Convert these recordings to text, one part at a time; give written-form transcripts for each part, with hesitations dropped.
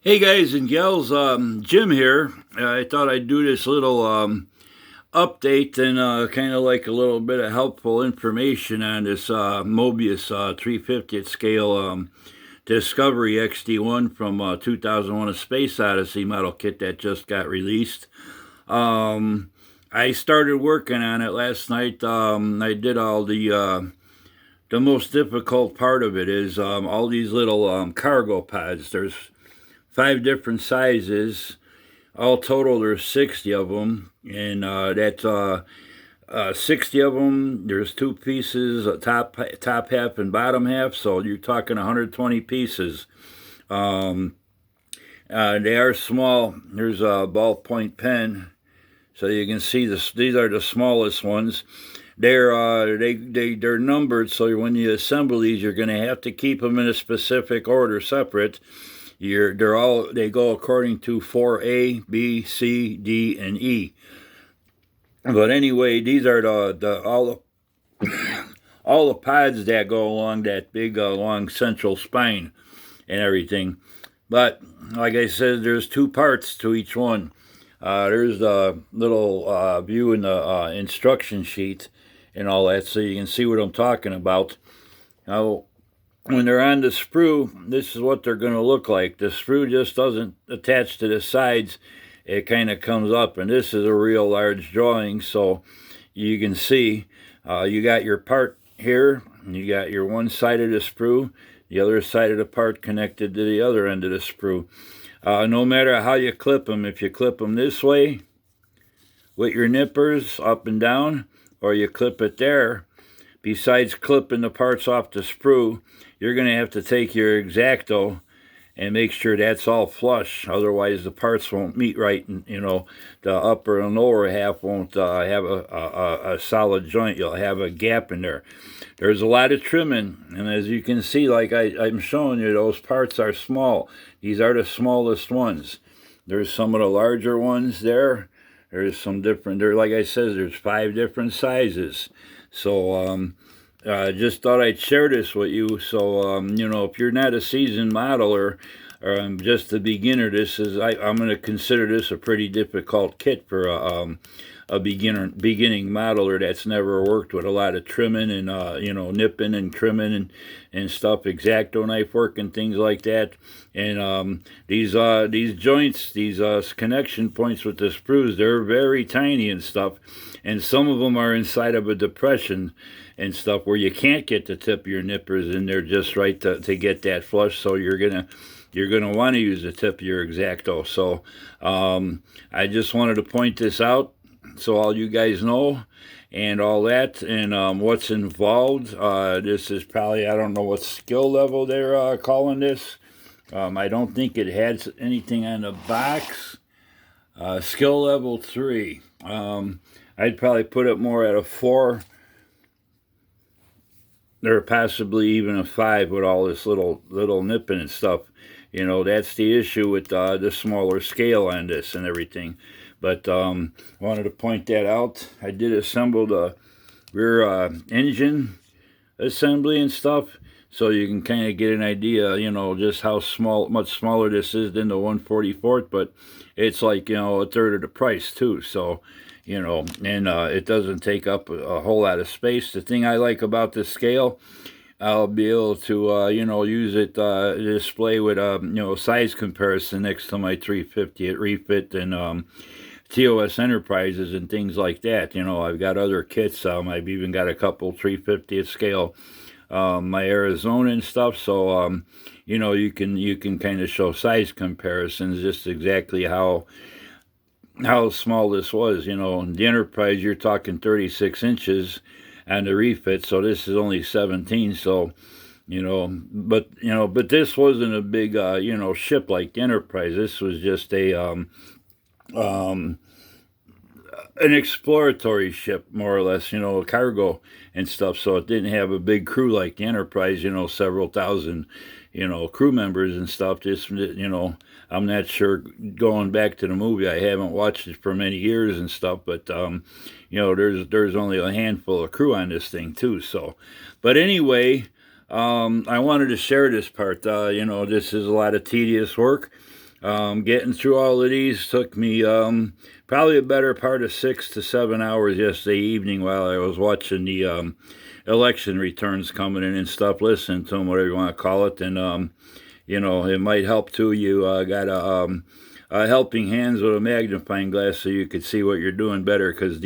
Hey guys and gals, Jim here. I thought I'd do this little update and kind of like a little bit of helpful information on this Moebius 350th scale Discovery XD-1 from 2001: A Space Odyssey model kit that just got released. I started working on it last night. I did all the most difficult part of it is all these little cargo pods. There's 5 different sizes. All total, there's 60 of them, and that's 60 of them. There's 2 pieces, top half and bottom half, so you're talking 120 pieces. They are small. There's a ballpoint pen, so you can see this. These are the smallest ones. They're numbered, so when you assemble these, you're going to have to keep them in a specific order, separate. They go according to 4A, B, C, D, and E. But anyway, these are all the pods that go along that big long central spine and everything. But like I said, there's 2 parts to each one. There's the little view in the instruction sheet and all that, so you can see what I'm talking about. Now, when they're on the sprue, this is what they're going to look like. The sprue just doesn't attach to the sides. It kind of comes up, and this is a real large drawing, so you can see you got your part here, and you got your one side of the sprue, the other side of the part connected to the other end of the sprue. No matter how you clip them, if you clip them this way with your nippers up and down, or you clip it there, besides clipping the parts off the sprue, you're going to have to take your X-Acto and make sure that's all flush. Otherwise, the parts won't meet right, and the upper and lower half won't have a solid joint. You'll have a gap in there. There's a lot of trimming, and as you can see, like I'm showing you, those parts are small. These are the smallest ones. There's some of the larger ones there. There's some different. Like I said, there's 5 different sizes. So just thought I'd share this with you. So if you're not a seasoned modeler or just a beginner, I'm going to consider this a pretty difficult kit for a beginning modeler that's never worked with a lot of trimming and nipping and trimming and stuff, X-Acto knife work and things like that. And these joints, these connection points with the sprues, they're very tiny and stuff, and some of them are inside of a depression and stuff where you can't get the tip of your nippers in there just right to get that flush. So you're gonna want to use the tip of your X-Acto. So I just wanted to point this out so all you guys know and all that, and what's involved. This is probably, I don't know what skill level they're calling this. I don't think it has anything on the box. Skill level 3. I'd probably put it more at a 4, or possibly even a 5 with all this little nipping and stuff. That's the issue with the smaller scale on this and everything. But wanted to point that out. I did assemble the rear engine assembly and stuff, so you can kind of get an idea, just how much smaller this is than the 144th, but it's like, a third of the price too. So, and it doesn't take up a whole lot of space. The thing I like about this scale, I'll be able to, use it display with, size comparison next to my 350 at Refit and TOS Enterprises and things like that. I've got other kits. I've even got a couple 350th scale, my Arizona and stuff. So, you can kind of show size comparisons, just exactly how small this was. The Enterprise, you're talking 36 inches. And the Refit, so this is only 17. So, but this wasn't a big, ship like the Enterprise. This was just an exploratory ship, more or less, cargo and stuff. So it didn't have a big crew like the Enterprise, several thousand, crew members and stuff. Just, I'm not sure, going back to the movie, I haven't watched it for many years and stuff, but, there's only a handful of crew on this thing too. So, but anyway, I wanted to share this part. This is a lot of tedious work. Getting through all of these took me probably a better part of 6 to 7 hours yesterday evening while I was watching the election returns coming in and stuff, listening to them, whatever you want to call it. And, you know, it might help too. You got a helping hands with a magnifying glass so you could see what you're doing better, because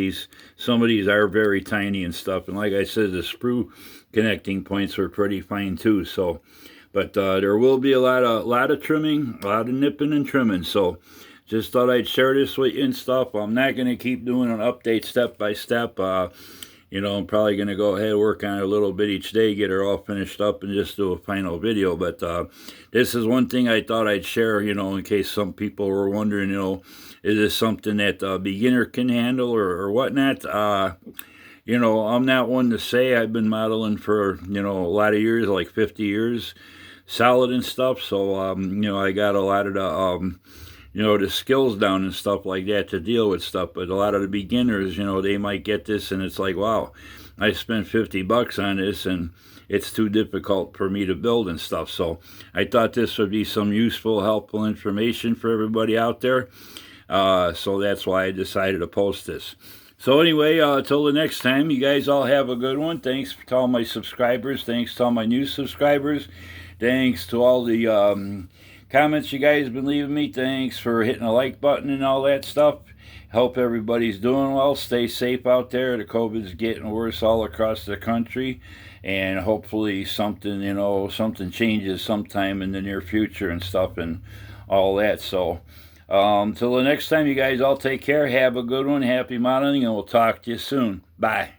some of these are very tiny and stuff. And like I said, the sprue connecting points were pretty fine too. So, but there will be a lot of trimming, a lot of nipping and trimming. So just thought I'd share this with you and stuff. I'm not going to keep doing an update step by step. You know, I'm probably going to go ahead and work on it a little bit each day, get her all finished up, and just do a final video. But this is one thing I thought I'd share, you know, in case some people were wondering, you know, is this something that a beginner can handle or whatnot? You know, I'm not one to say. I've been modeling for, you know, a lot of years, like 50 years, solid and stuff. So, you know, I got a lot of the, you know, the skills down and stuff like that to deal with stuff. But a lot of the beginners, you know, they might get this and it's like, wow, I spent $50 on this and it's too difficult for me to build and stuff. So I thought this would be some useful, helpful information for everybody out there. So that's why I decided to post this. So anyway, till the next time, you guys all have a good one. Thanks to all my subscribers. Thanks to all my new subscribers. Thanks to all the comments you guys have been leaving me. Thanks for hitting the like button and all that stuff. Hope everybody's doing well. Stay safe out there. The COVID's getting worse all across the country. And hopefully something, you know, something changes sometime in the near future and stuff and all that. So till the next time, you guys all take care. Have a good one. Happy modeling, and we'll talk to you soon. Bye.